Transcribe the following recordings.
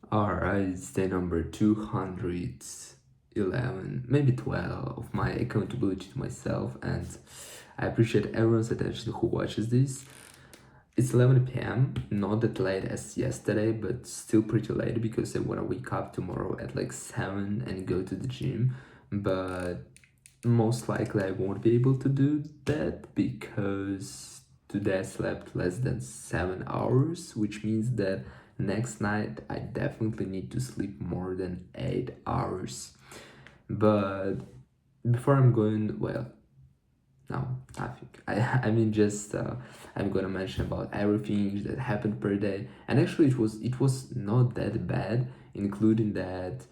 Alright, it's day number 211, maybe 12 of my accountability to myself, and I appreciate everyone's attention who watches this. It's 11 p.m., not that late as yesterday, but still pretty late because I want to wake up tomorrow at like 7 and go to the gym. But most likely I won't be able to do that because today I slept less than 7 hours, which means that next night I definitely need to sleep more than 8 hours. But before I'm going, well, no, nothing. I mean just I'm gonna mention about everything that happened per day, and actually it was not that bad, including that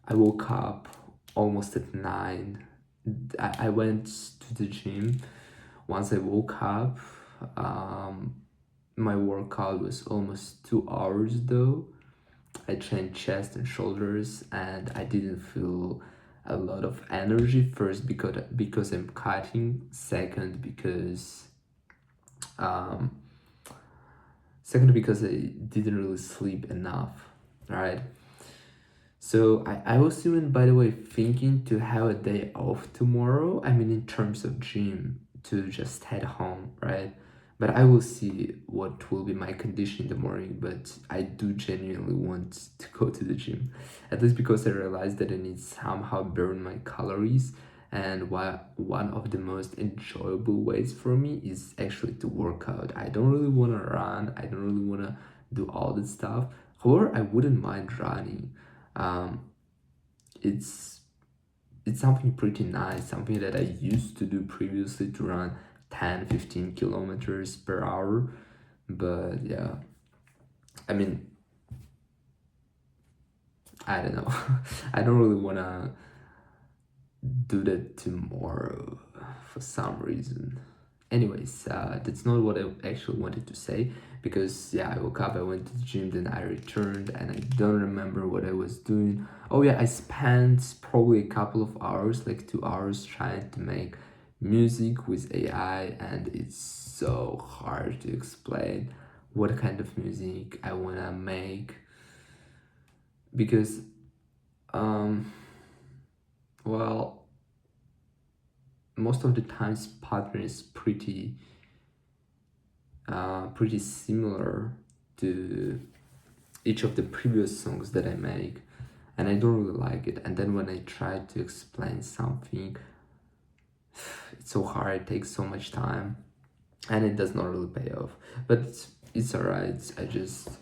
I woke up almost at 9. I went to the gym. Once I woke up, um, my workout was almost 2 hours though. I trained chest and shoulders, and I didn't feel a lot of energy. First, because I'm cutting. Um, Second because I didn't really sleep enough. Right. So I was even, by the way, thinking to have a day off tomorrow. I mean, in terms of gym, to just head home, right? But I will see what will be my condition in the morning. But I do genuinely want to go to the gym, at least because I realized that I need somehow burn my calories. And one of the most enjoyable ways for me is actually to work out. I don't really want to run. I don't really want to do all that stuff. However, I wouldn't mind running. um, it's it's something pretty nice, something that I used to do previously, to run 10-15 kilometers per hour. But yeah, I mean, I don't know. I don't really want to do that tomorrow for some reason. Anyways, that's not what I actually wanted to say, because yeah, I woke up, I went to the gym, then I returned, and I don't remember what I was doing. Oh yeah, I spent probably a couple of hours, like 2 hours, trying to make music with AI, and it's so hard to explain what kind of music I wanna make, because um well, most of the times pattern is pretty similar to each of the previous songs that I make, and I don't really like it. And then when I try to explain something, it's so hard, it takes so much time, and it does not really pay off. But it's alright. I just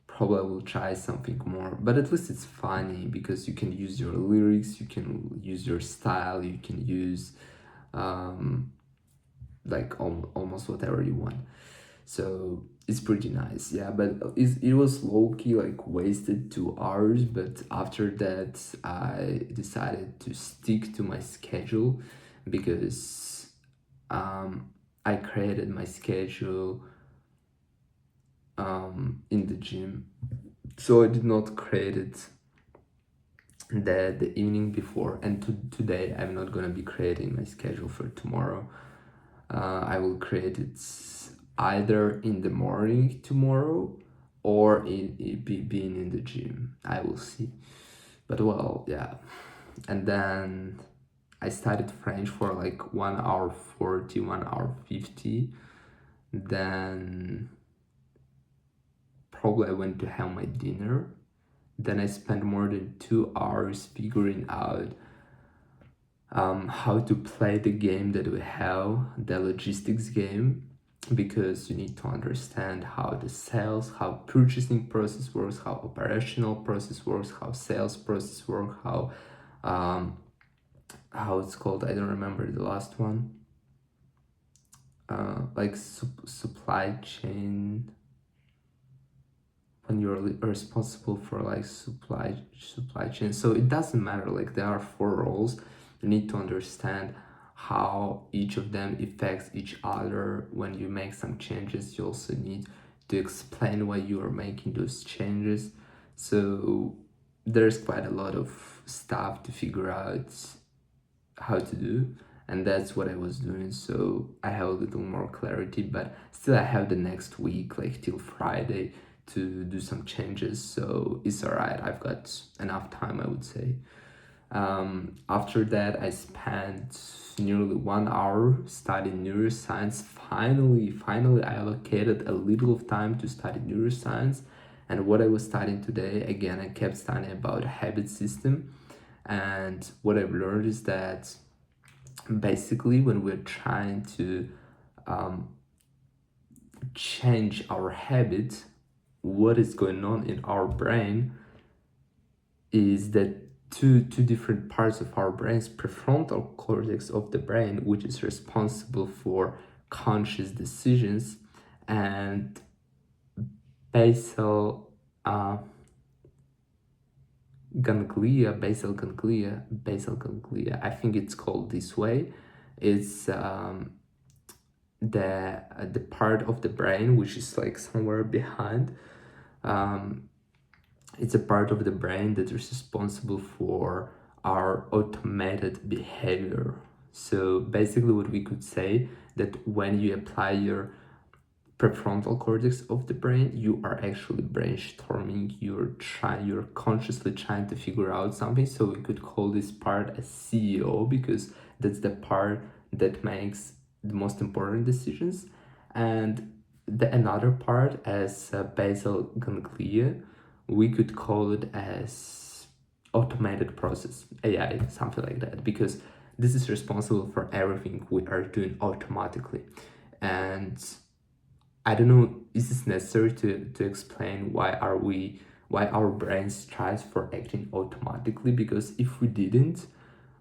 probably will try something more. But at least it's funny because you can use your lyrics, you can use your style, you can use um, like almost whatever you want. So it's pretty nice, yeah. But it was low-key like wasted 2 hours, but after that I decided to stick to my schedule, because I created my schedule in the gym, so I did not create it the evening before. And today I'm not gonna be creating my schedule for tomorrow. I will create it either in the morning tomorrow, or being in the gym. I will see. But well, yeah. And then I studied French for like 1 hour 40, 1 hour 50. Then probably I went to have my dinner. Then I spent more than 2 hours figuring out how to play the game that we have, the logistics game, because you need to understand how the sales, how purchasing process works, how operational process works, how sales process work, how it's called. I don't remember the last one. Like supply chain, when you're responsible for like supply chain. So it doesn't matter, like there are 4 roles. You need to understand how each of them affects each other. When you make some changes, you also need to explain why you are making those changes. So there's quite a lot of stuff to figure out how to do, and that's what I was doing. So I have a little more clarity, but still I have the next week, like till Friday, to do some changes, so it's alright. I've got enough time, I would say. After that, I spent nearly 1 hour studying neuroscience. Finally, I allocated a little of time to study neuroscience. And what I was studying today, again, I kept studying about habit system. And what I've learned is that basically when we're trying to change our habit, what is going on in our brain is that two different parts of our brains: prefrontal cortex of the brain, which is responsible for conscious decisions, and basal ganglia, I think it's called this way. It's the part of the brain which is like somewhere behind. It's a part of the brain that is responsible for our automated behavior. So basically what we could say that when you apply your prefrontal cortex of the brain, you are actually brainstorming, you're consciously trying to figure out something. So we could call this part a CEO, because that's the part that makes the most important decisions. And the another part as basal ganglia, we could call it as automated process, AI, something like that, because this is responsible for everything we are doing automatically. And I don't know, is this necessary to explain why our brain strives for acting automatically? Because if we didn't,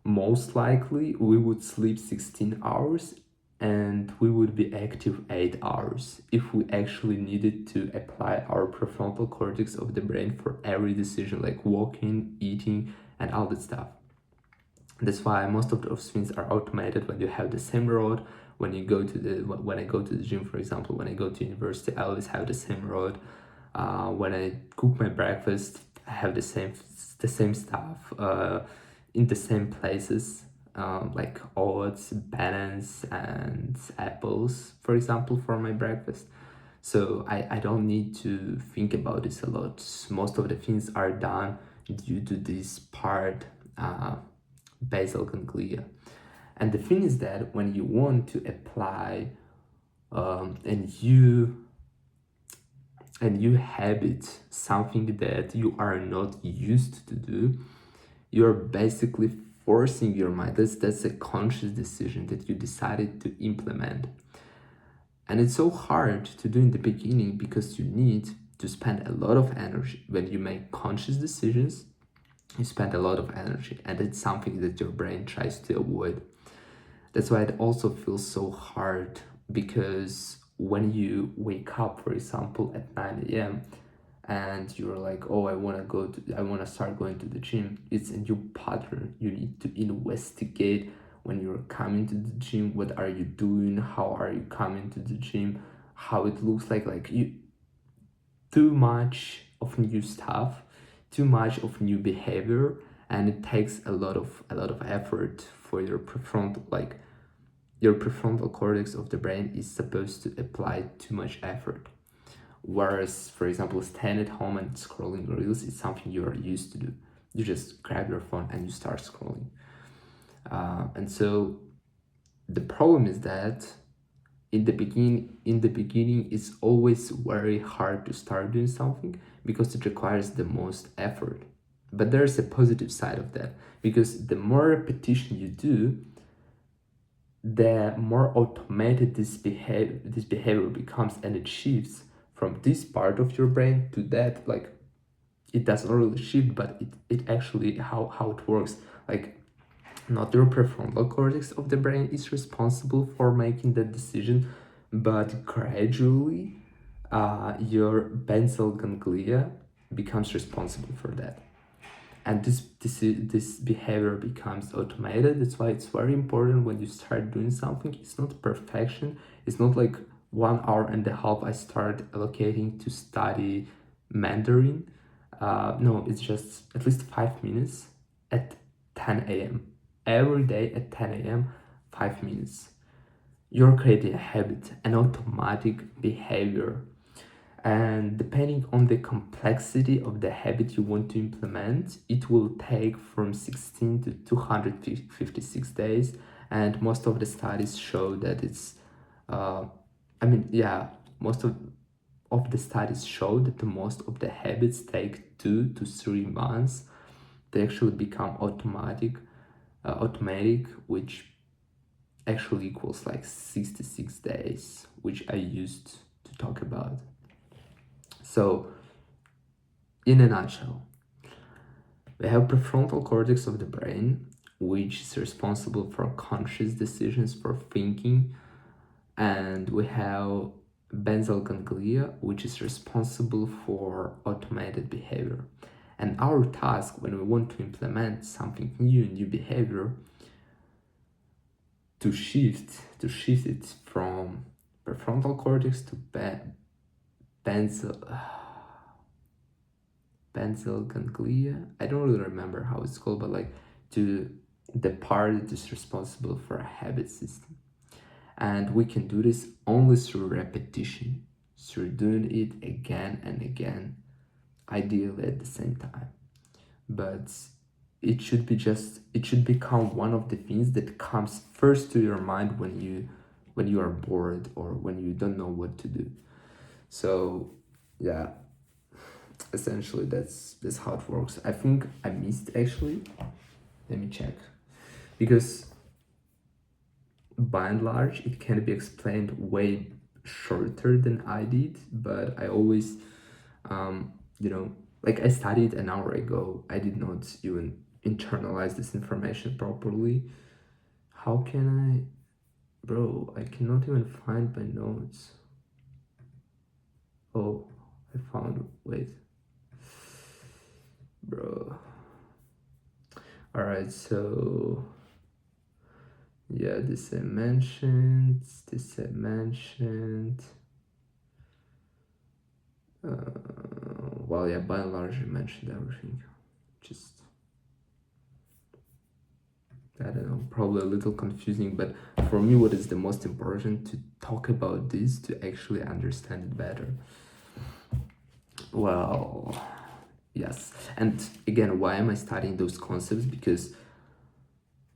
most likely we would sleep 16 hours and we would be active 8 hours if we actually needed to apply our prefrontal cortex of the brain for every decision, like walking, eating, and all that stuff. That's why most of those things are automated. When you have the same road, when I go to the gym, for example, when I go to university, I always have the same road. When I cook my breakfast, I have the same stuff in the same places, like oats, bananas, and apples, for example, for my breakfast. So I don't need to think about this a lot. Most of the things are done due to this part, basal ganglia. And the thing is that when you want to apply a new habit, something that you are not used to do, you're basically forcing your mind. That's a conscious decision that you decided to implement. And it's so hard to do in the beginning because you need to spend a lot of energy. When you make conscious decisions, you spend a lot of energy, and it's something that your brain tries to avoid. That's why it also feels so hard, because when you wake up, for example, at 9 a.m. and you're like, oh, I want to start going to the gym, it's a new pattern. You need to investigate when you're coming to the gym. What are you doing? How are you coming to the gym? How it looks like you, too much of new stuff, too much of new behavior, and it takes a lot of effort for your prefrontal cortex of the brain is supposed to apply too much effort. Whereas, for example, staying at home and scrolling reels is something you are used to do. You just grab your phone and you start scrolling. And so the problem is that in the beginning, it's always very hard to start doing something because it requires the most effort. But there's a positive side of that, because the more repetition you do, the more automated this behavior becomes, and it shifts from this part of your brain to that. Like, it doesn't really shift, but it actually how it works. Like, not your prefrontal cortex of the brain is responsible for making that decision, but gradually your basal ganglia becomes responsible for that, and this behavior becomes automated. That's why it's very important when you start doing something. It's not perfection. It's not like 1.5 hours I start allocating to study Mandarin. No, it's just at least 5 minutes at 10 a.m. every day at 10 a.m. 5 minutes. You're creating a habit, an automatic behavior. And depending on the complexity of the habit you want to implement, it will take from 16 to 256 days. And most of the studies show that it's, uh, most of the studies show that the most of the habits take 2 to 3 months. They actually become automatic, which actually equals like 66 days, which I used to talk about. So, in a nutshell, we have prefrontal cortex of the brain, which is responsible for conscious decisions, for thinking, and we have basal ganglia, which is responsible for automated behavior. And our task when we want to implement something new behavior, to shift it from prefrontal cortex to basal ganglia. I don't really remember how it's called, but like to the part that is responsible for a habit system. And we can do this only through repetition, through doing it again and again, ideally at the same time. But it should become one of the things that comes first to your mind when you are bored or when you don't know what to do. So yeah, essentially that's how it works. I think I missed, actually, let me check, because by and large it can be explained way shorter than I did, but I always like I studied an hour ago. I did not even internalize this information properly. How can I cannot even find my notes. Oh, I found, wait, bro. All right, so yeah, this I mentioned. Well, yeah, by and large I mentioned everything. Just, I don't know, probably a little confusing, but for me what is the most important to talk about this, to actually understand it better. Well, yes. And again, why am I studying those concepts? Because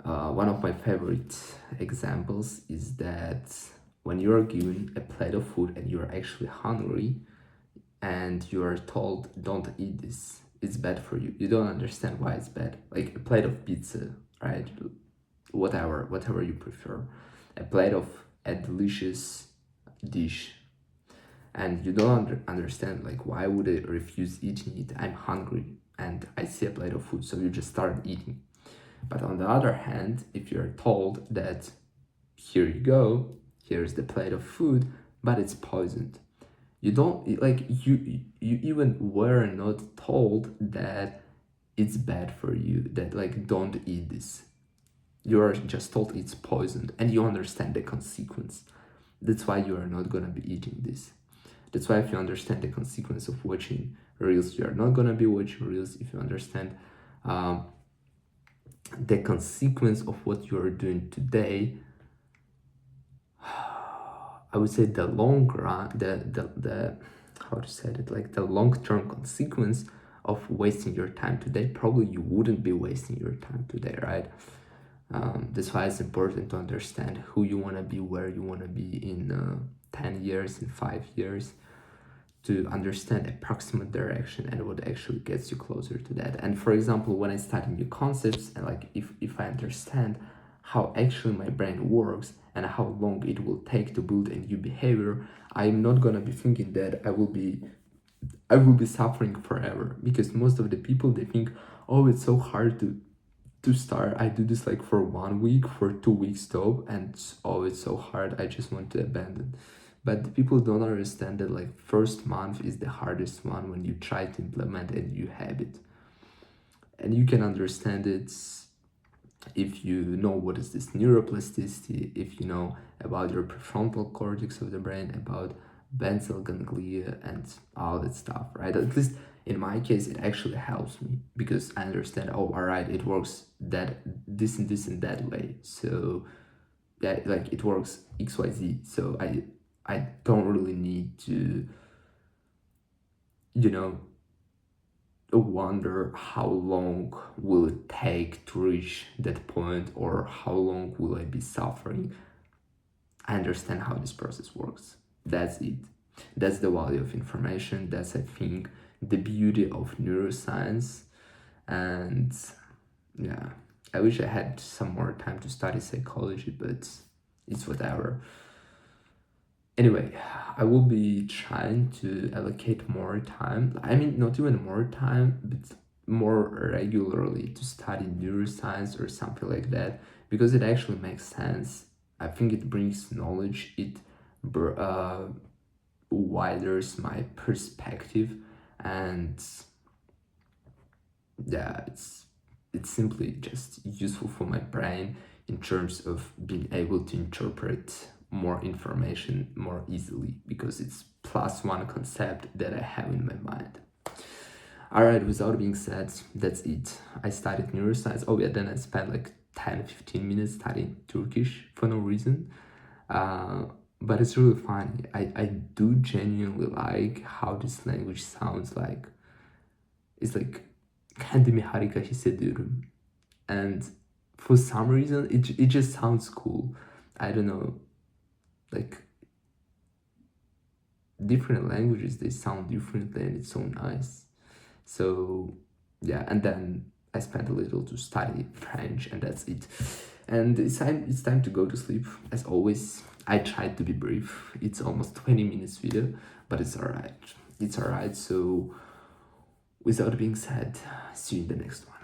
one of my favorite examples is that when you are given a plate of food and you are actually hungry and you are told, don't eat this, it's bad for you, you don't understand why it's bad. Like a plate of pizza, right? Whatever you prefer, a plate of a delicious dish, and you don't understand, like, why would I refuse eating it? I'm hungry and I see a plate of food, so you just start eating. But on the other hand, if you're told that here you go, here's the plate of food, but it's poisoned, you don't, like, you even were not told that it's bad for you, that like don't eat this. You're just told it's poisoned and you understand the consequence. That's why you are not gonna be eating this. That's why if you understand the consequence of watching reels, you are not gonna be watching reels. If you understand the consequence of what you are doing today, I would say the long run, the how to say it, like the long-term consequence of wasting your time today, probably you wouldn't be wasting your time today, right? That's why it's important to understand who you want to be, where you want to be in 10 years, in 5 years, to understand approximate direction and what actually gets you closer to that. And for example, when I study new concepts, and like if I understand how actually my brain works and how long it will take to build a new behavior, I'm not gonna be thinking that I will be suffering forever, because most of the people, they think, oh, it's so hard to start. I do this like for 1 week, for 2 weeks stop, and oh, it's so hard, I just want to abandon. But the people don't understand that like first month is the hardest one when you try to implement a new habit. And you can understand it if you know what is this neuroplasticity, if you know about your prefrontal cortex of the brain, about basal ganglia and all that stuff, right? At least in my case, it actually helps me because I understand, oh, all right, it works that this and that way. So yeah, like it works XYZ. So I don't really need to you know, wonder how long will it take to reach that point, or how long will I be suffering. I understand how this process works. That's it. That's the value of information. That's, I think, the beauty of neuroscience. And yeah, I wish I had some more time to study psychology, but it's whatever. Anyway, I will be trying to allocate more time. I mean, not even more time, but more regularly to study neuroscience or something like that, because it actually makes sense. I think it brings knowledge, it widens my perspective, and yeah, it's simply just useful for my brain in terms of being able to interpret more information more easily, because it's plus one concept that I have in my mind. All right, without being said, that's it. I studied neuroscience. Oh yeah, then I spent like 10-15 minutes studying Turkish for no reason. But it's really funny. I do genuinely like how this language sounds like. It's like kendimi harika hissediyorum. And for some reason, it just sounds cool. I don't know. Like, different languages, they sound differently, and it's so nice. So yeah, and then I spent a little to study French, and that's it. And it's time to go to sleep. As always, I tried to be brief. It's almost 20 minutes video, but it's alright. It's alright. So without being said, see you in the next one.